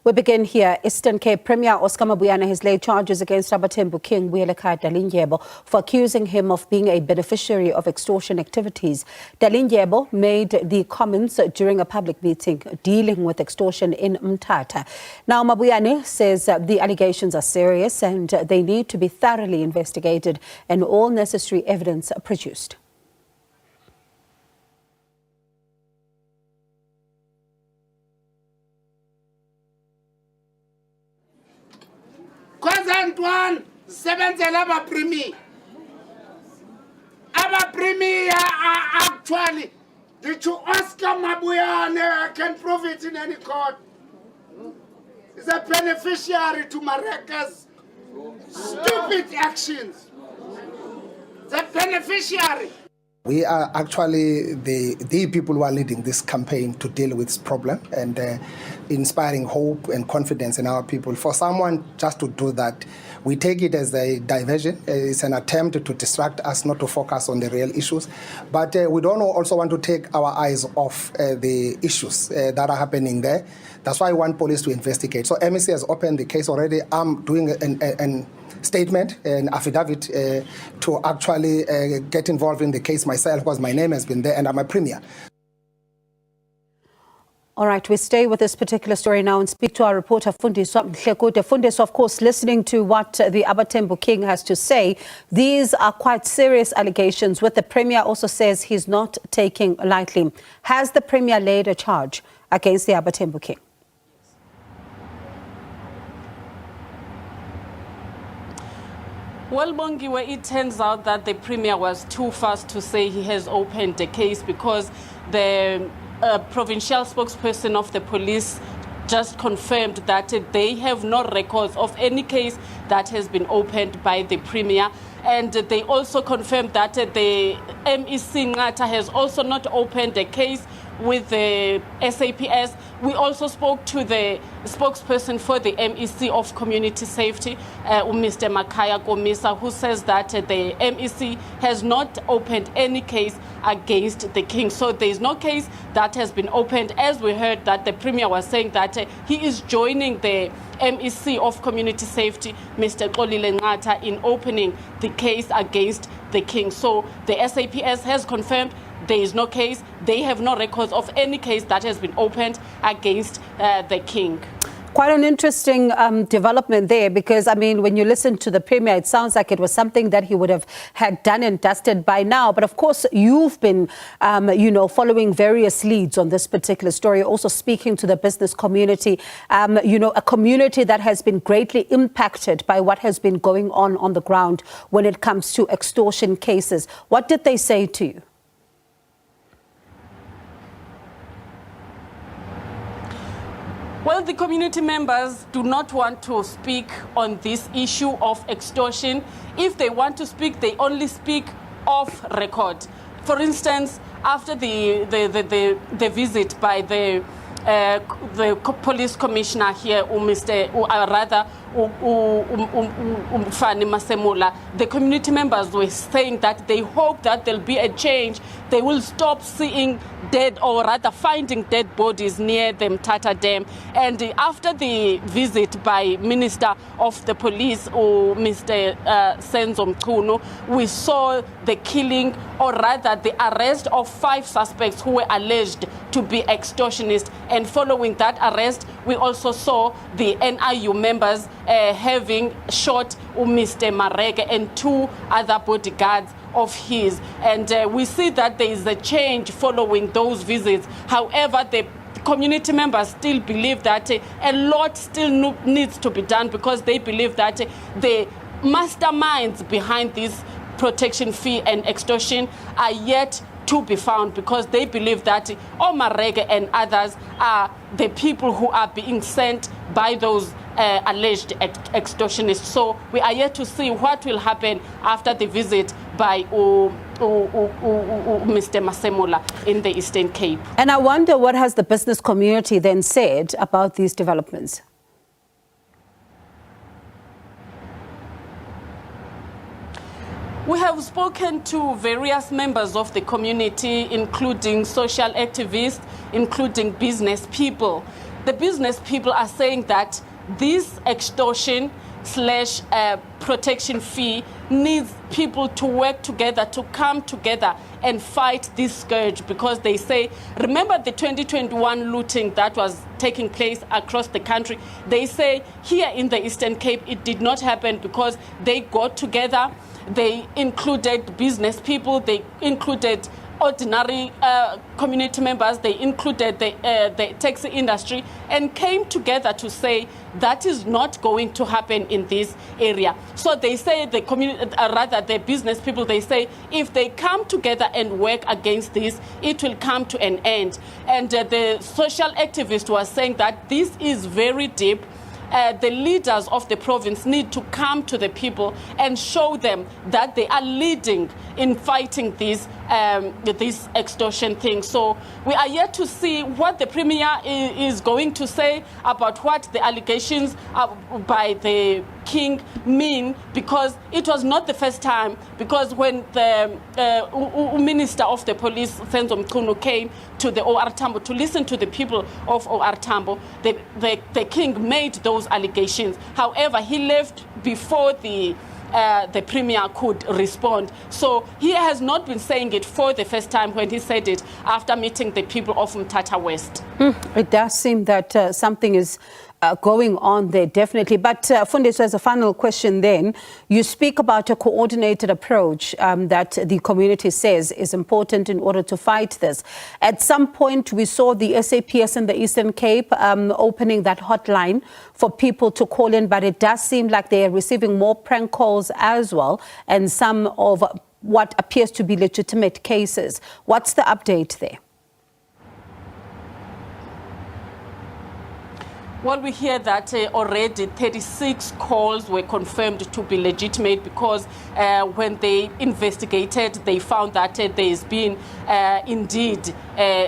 We begin here. Eastern Cape Premier Oscar Mabuyane has laid charges against Dalindyebo King Dalindyebo for accusing him of being a beneficiary of extortion activities. Dalindyebo made the comments during a public meeting dealing with extortion in Mthatha. Now, Mabuyane says the allegations are serious and they need to be thoroughly investigated and all necessary evidence produced. One sebenzela abaprimi are actually the Oscar Mabuyane can prove it in any court. Is a beneficiary to Mareka's stupid actions. The beneficiary. We are actually the people who are leading this campaign to deal with this problem and inspiring hope and confidence in our people. For someone just to do that, we take it as a diversion. It's an attempt to distract us, not to focus on the real issues. But we don't also want to take our eyes off the issues that are happening there. That's why we want police to investigate. So MEC has opened the case already. I'm doing an statement, an affidavit to actually get involved in the case myself because my name has been there and I'm a premier. All right, we stay with this particular story now and speak to our reporter Fundiswa Mhlekude. Fundiswa, of course, listening to what the Dalindyebo King has to say, these are quite serious allegations, which the Premier also says he's not taking lightly. Has the Premier laid a charge against the Dalindyebo King? Well, Bongiwe, it turns out that the Premier was too fast to say he has opened the case because the provincial spokesperson of the police just confirmed that they have no records of any case that has been opened by the Premier. And they also confirmed that the MEC Ngata has also not opened a case with the SAPS. We also spoke to the spokesperson for the MEC of Community Safety, Mr. Makaya Komisa, who says that the MEC has not opened any case against the King. So there is no case that has been opened, as we heard that the Premier was saying that he is joining the MEC of Community Safety, Mr. Xolile Ngata, in opening the case against the King. So the SAPS has confirmed there is no case. They have no records of any case that has been opened against the King. Quite an interesting development there because, I mean, when you listen to the Premier, it sounds like it was something that he would have had done and dusted by now. But of course, you've been, following various leads on this particular story, also speaking to the business community, a community that has been greatly impacted by what has been going on the ground when it comes to extortion cases. What did they say to you? Well, the community members do not want to speak on this issue of extortion. If they want to speak, they only speak off record. For instance, after the visit by the police commissioner here, Fani Masemula, the community members were saying that they hope that there'll be a change. They will stop seeing dead, or rather finding dead bodies near the Mthatha Dam. And after the visit by Minister of the Police, Mr. Senzo Mchunu, we saw the killing, or rather the arrest of 5 suspects who were alleged to be extortionists. And following that arrest, we also saw the NIU members having shot Mr. Mareke and 2 other bodyguards of his. And we see that there is a change following those visits. However, the community members still believe that a lot still needs to be done because they believe that the masterminds behind this protection fee and extortion are yet to be found, because they believe that Omar Rege and others are the people who are being sent by those alleged extortionists. So we are yet to see what will happen after the visit by Mr. Masemula in the Eastern Cape. And I wonder, what has the business community then said about these developments? We have spoken to various members of the community, including social activists, including business people. the business people are saying that this extortion slash protection fee needs people to work together, to come together and fight this scourge, because they say, remember the 2021 looting that was taking place across the country? They say here in the Eastern Cape it did not happen because they got together, they included business people, they included ordinary community members, they included the taxi industry, and came together to say that is not going to happen in this area. So they say the community, rather the business people, they say if they come together and work against this, it will come to an end. And the social activist was saying that this is very deep. The leaders of the province need to come to the people and show them that they are leading in fighting this extortion thing. So we are yet to see what the Premier is going to say about what the allegations by the King mean, because it was not the first time, because when the Minister of the Police, Senzo Mchunu, came to the OR Tambo to listen to the people of OR Tambo, the King made those allegations. However, he left before the Premier could respond. So he has not been saying it for the first time when he said it after meeting the people of Mthatha West. It does seem that something is going on there, definitely. But Fundiso, as a final question then, you speak about a coordinated approach that the community says is important in order to fight this. At some point, we saw the SAPS in the Eastern Cape opening that hotline for people to call in, but it does seem like they are receiving more prank calls as well, and some of what appears to be legitimate cases. What's the update there? Well, we hear that already 36 calls were confirmed to be legitimate, because when they investigated, they found that there's been indeed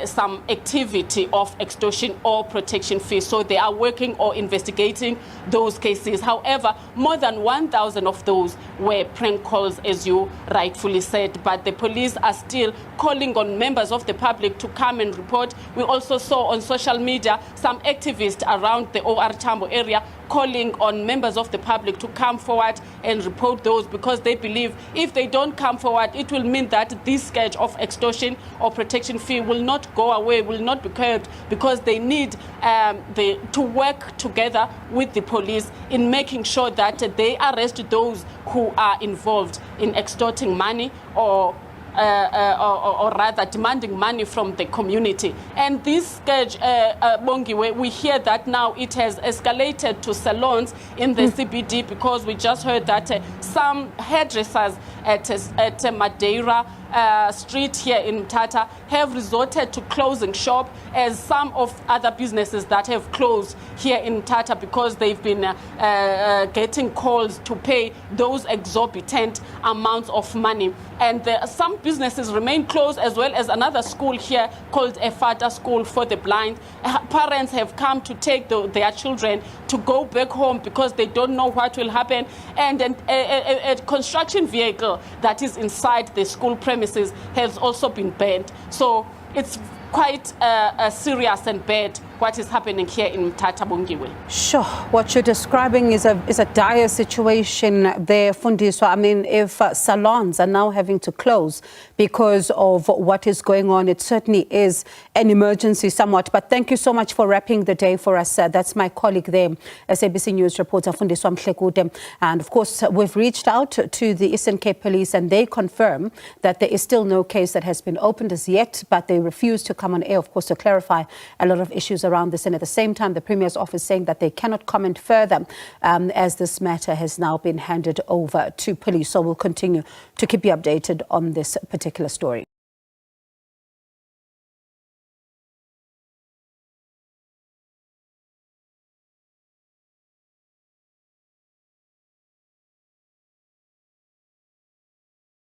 some activity of extortion or protection fees. So they are working or investigating those cases. However, more than 1,000 of those were prank calls, as you rightfully said. But the police are still calling on members of the public to come and report. We also saw on social media some activists around the OR Tambo area calling on members of the public to come forward and report those, because they believe if they don't come forward, it will mean that this scourge of extortion or protection fee will not go away, will not be curbed, because they need to work together with the police in making sure that they arrest those who are involved in extorting money or rather demanding money from the community. And this scourge, Bongiwe, we hear that now it has escalated to salons in the CBD, because we just heard that some hairdressers at Madeira Street here in Mthatha have resorted to closing shop, as some of other businesses that have closed here in Mthatha, because they've been getting calls to pay those exorbitant amounts of money. And some businesses remain closed, as well as another school here called Efata School for the Blind. Parents have come to take their children to go back home because they don't know what will happen. And a construction vehicle that is inside the school premises has also been banned. So it's quite serious and bad what is happening here in Mthatha, Bongiwe. Sure. What you're describing is a dire situation there, Fundiso. I mean, if salons are now having to close because of what is going on, it certainly is an emergency somewhat. But thank you so much for wrapping the day for us. That's my colleague there, SABC News reporter Fundiso Mhlekude. And of course, we've reached out to the Eastern Cape Police, and they confirm that there is still no case that has been opened as yet, but they refuse to come on air, of course, to clarify a lot of issues around this. And at the same time, the Premier's office saying that they cannot comment further as this matter has now been handed over to police. So we'll continue to keep you updated on this particular story.